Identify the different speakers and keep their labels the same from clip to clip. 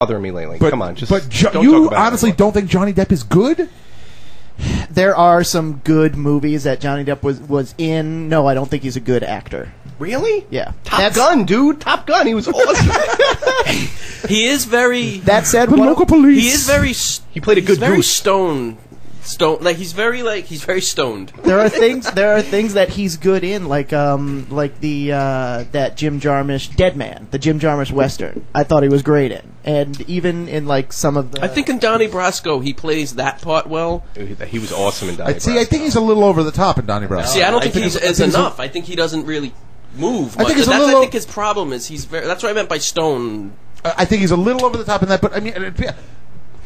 Speaker 1: bothering me lately. Come on, just don't
Speaker 2: you
Speaker 1: talk about
Speaker 2: honestly don't think Johnny Depp is good?
Speaker 3: There are some good movies that Johnny Depp was in. No, I don't think he's a good actor.
Speaker 1: Really?
Speaker 3: Yeah.
Speaker 1: Top Gun, dude. Top Gun. He was awesome.
Speaker 4: He is very.
Speaker 3: That said,
Speaker 2: The local police.
Speaker 4: He is very.
Speaker 1: He played a good
Speaker 4: very
Speaker 1: goose.
Speaker 4: Stone. He's very stoned.
Speaker 3: There are things that he's good in, like the that Jim Jarmusch Dead Man, the Jim Jarmusch Western. I thought he was great in, and even in like some of the.
Speaker 4: I think in Donnie Brasco he plays that part well.
Speaker 1: He was awesome in Donnie Brasco.
Speaker 2: I think he's a little over the top in Donnie Brasco.
Speaker 4: See, I don't think he's enough. I think he doesn't really move much. I think his problem is he's very. That's what I meant by stone.
Speaker 2: I think he's a little over the top in that, but I mean.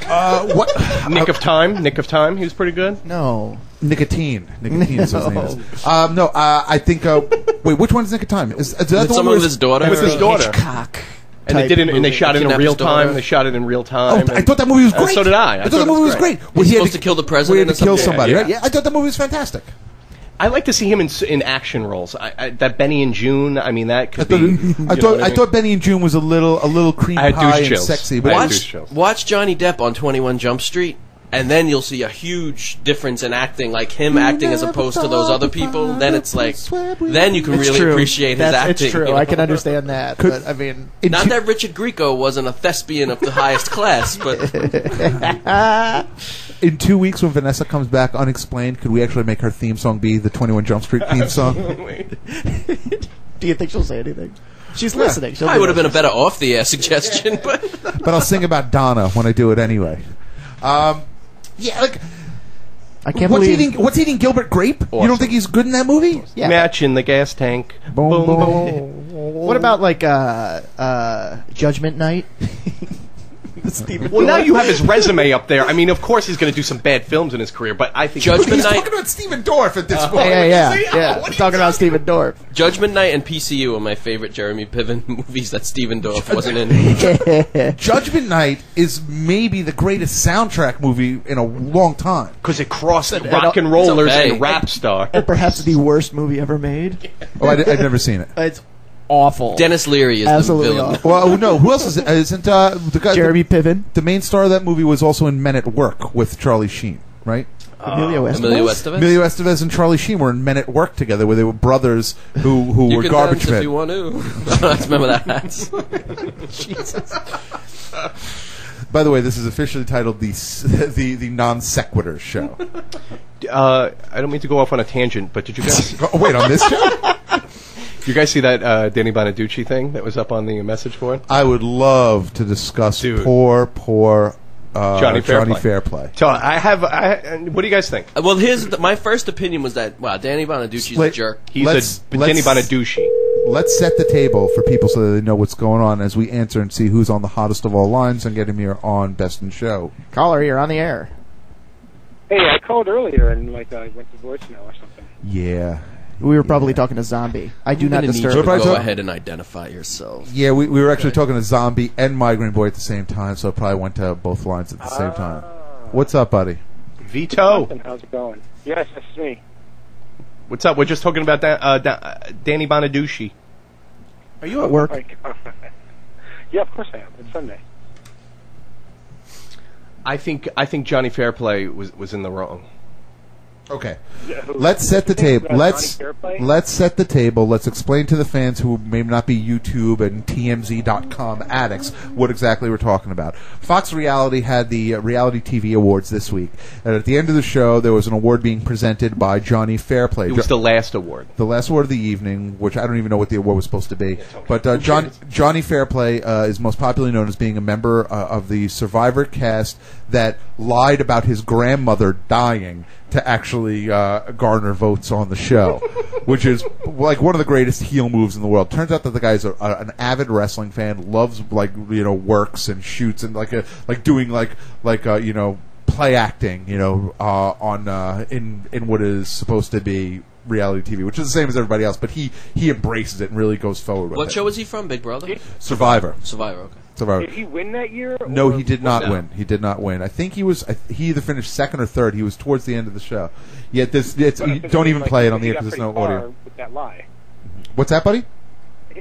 Speaker 2: What?
Speaker 1: Nick of Time. He was pretty good.
Speaker 3: No.
Speaker 2: Nicotine is his name. I think. Wait, which one's Nick of Time? Is that the
Speaker 4: someone
Speaker 2: one
Speaker 4: with his daughter?
Speaker 1: With his daughter.
Speaker 3: Hitchcock.
Speaker 1: And they did it, and they shot it in
Speaker 4: Kidnapped
Speaker 1: real
Speaker 4: his daughter.
Speaker 1: time. They shot it in real time.
Speaker 2: I thought that movie was great.
Speaker 1: So did I.
Speaker 2: I thought the movie was great.
Speaker 4: He's supposed to kill the president.
Speaker 2: We had to kill
Speaker 4: or something?
Speaker 2: somebody,
Speaker 1: Yeah.
Speaker 2: right? Yeah, I thought that movie was fantastic.
Speaker 1: I like to see him in action roles. That Benny and June. I mean, that could be.
Speaker 2: I thought Benny and June was a little cream
Speaker 1: I had
Speaker 2: pie
Speaker 1: douche
Speaker 2: and
Speaker 1: chills.
Speaker 2: sexy.
Speaker 1: I
Speaker 2: But
Speaker 1: had douche chills.
Speaker 4: Watch Johnny Depp on 21 Jump Street, and then you'll see a huge difference in acting, like him acting as opposed to those other people. Then it's like, then you can really appreciate his acting.
Speaker 3: It's true.
Speaker 4: you know?
Speaker 3: I can understand that. But I mean,
Speaker 4: Not that Richard Grieco wasn't a thespian of the highest class, but
Speaker 2: in 2 weeks when Vanessa comes back unexplained, could we actually make her theme song be the 21 Jump Street theme song?
Speaker 3: do you think she'll say anything? She's listening. She'll
Speaker 4: I would have been a better off-the-air suggestion. But
Speaker 2: But I'll sing about Donna when I do it anyway. Yeah, like
Speaker 3: I can't
Speaker 2: what's
Speaker 3: believe.
Speaker 2: eating Gilbert Grape? You don't think he's good in that movie?
Speaker 3: Yeah.
Speaker 1: Match in the gas tank.
Speaker 2: Boom, boom.
Speaker 3: What about like Judgment Night?
Speaker 1: Well, now you have his resume up there. I mean, of course he's going to do some bad films in his career, but I think
Speaker 4: Judgment
Speaker 2: He's
Speaker 4: Night.
Speaker 2: talking about Stephen Dorff at this point.
Speaker 3: Yeah. Talking about Stephen Dorff.
Speaker 4: Judgment Night and PCU are my favorite Jeremy Piven movies that Steven Dorff wasn't in.
Speaker 2: Judgment Night is maybe the greatest soundtrack movie in a long time.
Speaker 1: because it crossed rock and rollers
Speaker 4: okay.
Speaker 1: and rap star.
Speaker 3: Or perhaps the worst movie ever made.
Speaker 2: Oh, I've never seen it.
Speaker 3: It's awful.
Speaker 4: Dennis Leary is
Speaker 3: Absolutely
Speaker 4: the villain.
Speaker 3: awful.
Speaker 2: Well, no. Who else is it? Isn't the guy?
Speaker 3: Jeremy Piven.
Speaker 2: The main star of that movie was also in Men at Work with Charlie Sheen, right?
Speaker 3: Emilio Estevez.
Speaker 4: Emilio Estevez?
Speaker 2: Emilio Estevez and Charlie Sheen were in Men at Work together, where they were brothers who
Speaker 4: You
Speaker 2: were
Speaker 4: can
Speaker 2: garbage
Speaker 4: dance if
Speaker 2: men.
Speaker 4: you want to. Let's remember that.
Speaker 3: Jesus.
Speaker 2: By the way, this is officially titled the Non Sequitur Show.
Speaker 1: I don't mean to go off on a tangent, but did you guys?
Speaker 2: Oh, wait, on this show?
Speaker 1: You guys see that Danny Bonaducci thing that was up on the message board?
Speaker 2: I would love to discuss poor Johnny Fairplay.
Speaker 1: So what do you guys think?
Speaker 4: Well, my first opinion was that, wow, Danny Bonaducci's a jerk.
Speaker 1: He's Danny Bonaducci.
Speaker 2: Let's set the table for people so that they know what's going on as we answer and see who's on the hottest of all lines and get him here on Best in Show.
Speaker 3: Caller, you're on the air.
Speaker 5: Hey, I called earlier and went to voicemail or something.
Speaker 2: Yeah.
Speaker 3: We were probably talking to Zombie. I do not
Speaker 4: Need you
Speaker 3: disturb.
Speaker 4: to
Speaker 2: Everybody
Speaker 4: go
Speaker 2: talk-
Speaker 4: ahead and identify yourself.
Speaker 2: Yeah, we were actually talking to Zombie and Migraine Boy at the same time, so it probably went to both lines at the same time. What's up, buddy?
Speaker 1: Vito.
Speaker 5: How's it going? Yes, that's me.
Speaker 1: What's up? We're just talking about Danny Bonaducci.
Speaker 3: Are you at work?
Speaker 5: Yeah, of course I am. It's Sunday.
Speaker 1: I think Johnny Fairplay was in the wrong.
Speaker 2: Okay. Let's set the table. Let's set the table. Let's explain to the fans who may not be YouTube and TMZ.com addicts what exactly we're talking about. Fox Reality had the Reality TV Awards this week, and at the end of the show, there was an award being presented by Johnny Fairplay.
Speaker 1: It was the last award.
Speaker 2: The last award of the evening, which I don't even know what the award was supposed to be. But Johnny Fairplay is most popularly known as being a member of the Survivor cast that lied about his grandmother dying to actually garner votes on the show, which is like one of the greatest heel moves in the world. Turns out that the guy's an avid wrestling fan, loves works and shoots and doing play acting, on in what is supposed to be reality TV, which is the same as everybody else, but he embraces it and really goes forward with it.
Speaker 4: What show was he from, Big Brother?
Speaker 2: Survivor.
Speaker 4: Okay.
Speaker 2: Survivor.
Speaker 5: Did he win that year?
Speaker 2: No, he did not win. He did not win. I think he either finished second or third. He was towards the end of the show. Yet don't even play it on the air because there's no audio.
Speaker 5: With that lie.
Speaker 2: What's that, buddy?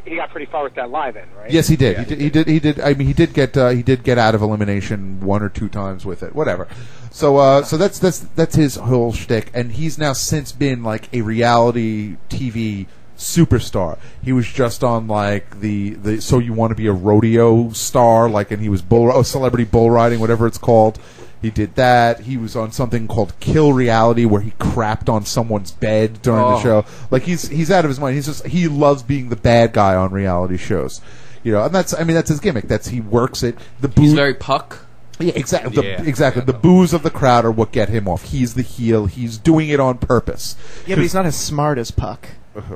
Speaker 5: he got pretty far with that lie then, right?
Speaker 2: Yes, he did. He did. I mean, he did get out of elimination 1 or 2 times with it. Whatever. So that's his whole shtick, and he's now since been like a reality TV superstar. He was just on like the So You Want to Be a Rodeo Star, like, and he was celebrity bull riding, whatever it's called. He did that. He was on something called Kill Reality, where he crapped on someone's bed during the show. Like, he's out of his mind. He loves being the bad guy on reality shows, and that's his gimmick. He works it.
Speaker 4: He's very Puck.
Speaker 2: Yeah, exactly. Exactly. The boos of the crowd are what get him off. He's the heel. He's doing it on purpose.
Speaker 3: Yeah, but he's not as smart as Puck.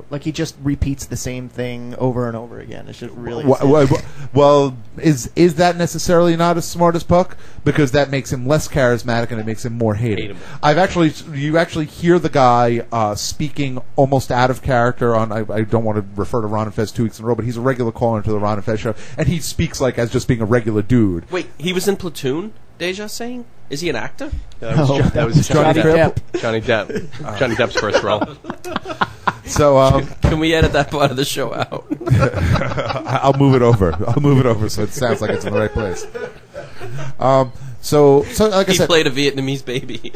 Speaker 3: Like, he just repeats the same thing over and over again. It's just really
Speaker 2: well, is that necessarily not as smart as Puck? Because that makes him less charismatic and it makes him more hated. You actually hear the guy speaking almost out of character on. I don't want to refer to Ron and Fez 2 weeks in a row, but he's a regular caller to the Ron and Fez show, and he speaks like as just being a regular dude.
Speaker 4: Wait, he was in Platoon? Deja saying? Is he an actor?
Speaker 1: That was
Speaker 3: Johnny Depp.
Speaker 1: Johnny Depp. Johnny Depp's first role.
Speaker 2: So
Speaker 4: can we edit that part of the show out?
Speaker 2: I'll move it over so it sounds like it's in the right place. So like I said,
Speaker 4: he played a Vietnamese baby.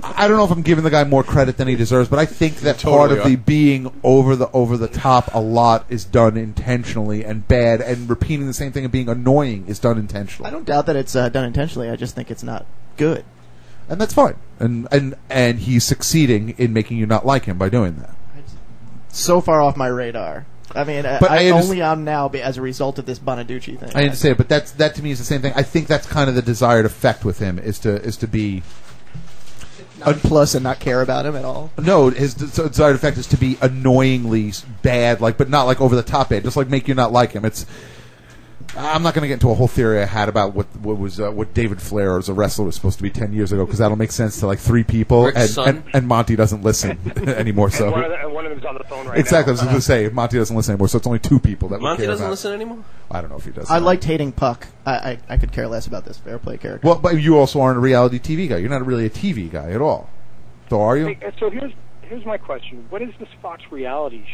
Speaker 2: I don't know if I'm giving the guy more credit than he deserves, but I think that part of the being over the top a lot is done intentionally, and bad and repeating the same thing and being annoying is done intentionally.
Speaker 3: I don't doubt that it's done intentionally. I just think it's not good,
Speaker 2: and that's fine. And he's succeeding in making you not like him by doing that.
Speaker 3: So far off my radar. I mean, I only am now as a result of this Bonaducci thing.
Speaker 2: I understand, but that to me is the same thing. I think that's kind of the desired effect with him is to be
Speaker 3: plus and not care about him at all.
Speaker 2: No, his desired effect is to be annoyingly bad, but not like over the top bad, just like make you not like him. I'm not going to get into a whole theory I had about what David Flair as a wrestler was supposed to be 10 years ago, because that'll make sense to like 3 people, and Monty doesn't listen anymore. So
Speaker 5: and one of them's on the phone right
Speaker 2: exactly,
Speaker 5: now.
Speaker 2: I was going to say Monty doesn't listen anymore, so it's only 2 people that
Speaker 4: Monty
Speaker 2: would care
Speaker 4: doesn't
Speaker 2: about.
Speaker 4: listen anymore.
Speaker 2: I don't know if he does.
Speaker 3: I liked hating Puck. I could care less about this fair play character.
Speaker 2: Well, but you also aren't a reality TV guy. You're not really a TV guy at all. So are you?
Speaker 5: Hey, so here's my question. What is this Fox reality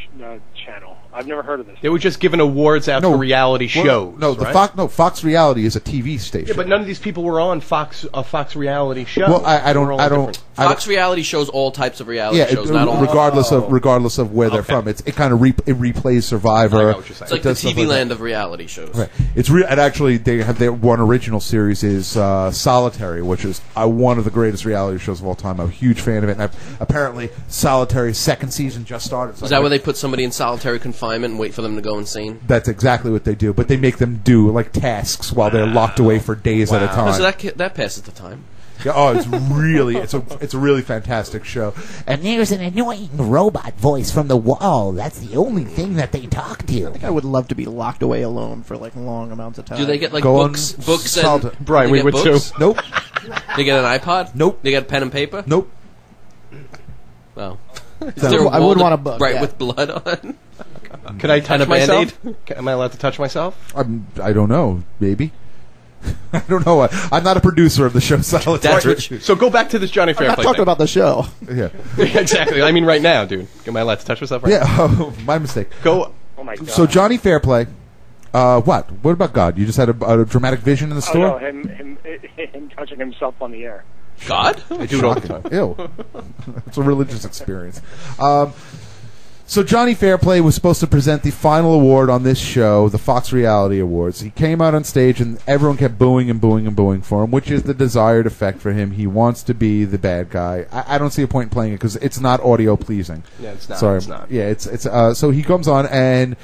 Speaker 5: channel? I've never heard of this.
Speaker 1: They were just giving awards out for reality shows.
Speaker 2: No,
Speaker 1: right?
Speaker 2: Fox Reality is a TV station.
Speaker 1: Yeah, but none of these people were on a Fox reality show.
Speaker 2: Well, I don't.
Speaker 4: Fox reality shows all types of reality shows, not all.
Speaker 2: regardless of where they're from. It kind of replays Survivor.
Speaker 1: I know what you're saying.
Speaker 4: It's like the TV land of reality shows.
Speaker 2: Right. And actually, they have their one original series is Solitary, which is one of the greatest reality shows of all time. I'm a huge fan of it. And apparently, Solitary's second season just started.
Speaker 4: Is that where they put somebody in solitary confinement and wait for them to go insane?
Speaker 2: That's exactly what they do. But they make them do like tasks while they're locked away for days at a time.
Speaker 4: So that passes the time.
Speaker 2: Yeah, it's really it's a really fantastic show.
Speaker 6: And there's an annoying robot voice from the wall. That's the only thing that they talk to.
Speaker 3: I think I would love to be locked away alone for like long amounts of time.
Speaker 4: Do they get like books and
Speaker 1: Brian, we would too.
Speaker 2: Nope.
Speaker 4: They get an iPod?
Speaker 2: Nope.
Speaker 4: They get pen and paper?
Speaker 2: Nope.
Speaker 4: Well,
Speaker 3: I would want a book.
Speaker 4: Right, with blood on.
Speaker 1: Could I touch myself? Am I allowed to touch myself?
Speaker 2: I don't know. Maybe. I don't know. I'm not a producer of the show Solitary.
Speaker 1: So go back to this Johnny Fairplay
Speaker 3: I'm not talking about the show.
Speaker 2: Yeah.
Speaker 1: Exactly. I mean, right now, dude. Am I allowed to touch myself? Right
Speaker 2: Yeah.
Speaker 1: now?
Speaker 2: Oh, my mistake.
Speaker 1: Go.
Speaker 5: Oh my God.
Speaker 2: So Johnny Fairplay. What? What about God? You just had a dramatic vision in the store?
Speaker 5: Oh, no, him touching himself on the air.
Speaker 4: God?
Speaker 1: I do it all the time.
Speaker 2: Ew. It's a religious experience. So Johnny Fairplay was supposed to present the final award on this show, the Fox Reality Awards. He came out on stage and everyone kept booing and booing and booing for him, which is the desired effect for him. He wants to be the bad guy. I don't see a point in playing it because it's not audio pleasing.
Speaker 1: Yeah, it's not.
Speaker 2: Sorry.
Speaker 1: It's not.
Speaker 2: Yeah, it's so he comes on and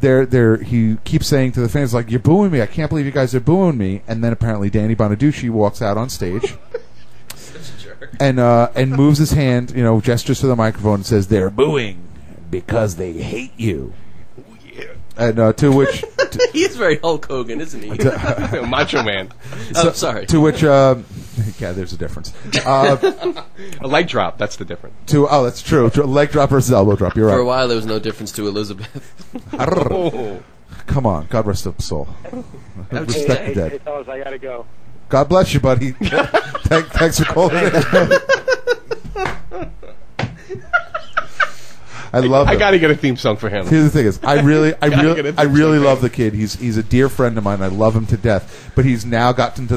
Speaker 2: he keeps saying to the fans, like, you're booing me. I can't believe you guys are booing me. And then apparently Danny Bonaducci walks out on stage. And moves his hand, gestures to the microphone and says, "They're booing because they hate you." And to which
Speaker 4: he's very Hulk Hogan, isn't he?
Speaker 1: Macho Man.
Speaker 4: Sorry.
Speaker 2: To which, yeah, there's a difference.
Speaker 1: A leg drop. That's the difference.
Speaker 2: That's true. Leg drop versus elbow drop. You're right.
Speaker 4: For a while, there was no difference to Elizabeth.
Speaker 2: Come on, God rest his soul. Respect the dead.
Speaker 5: Hey, fellas, I gotta go.
Speaker 2: God bless you, buddy. Thanks for calling in. I love him.
Speaker 1: I got to get a theme song for him.
Speaker 2: Here's the thing: is I really
Speaker 1: get a theme
Speaker 2: love
Speaker 1: song.
Speaker 2: the kid. He's a dear friend of mine. I love him to death. But he's now gotten to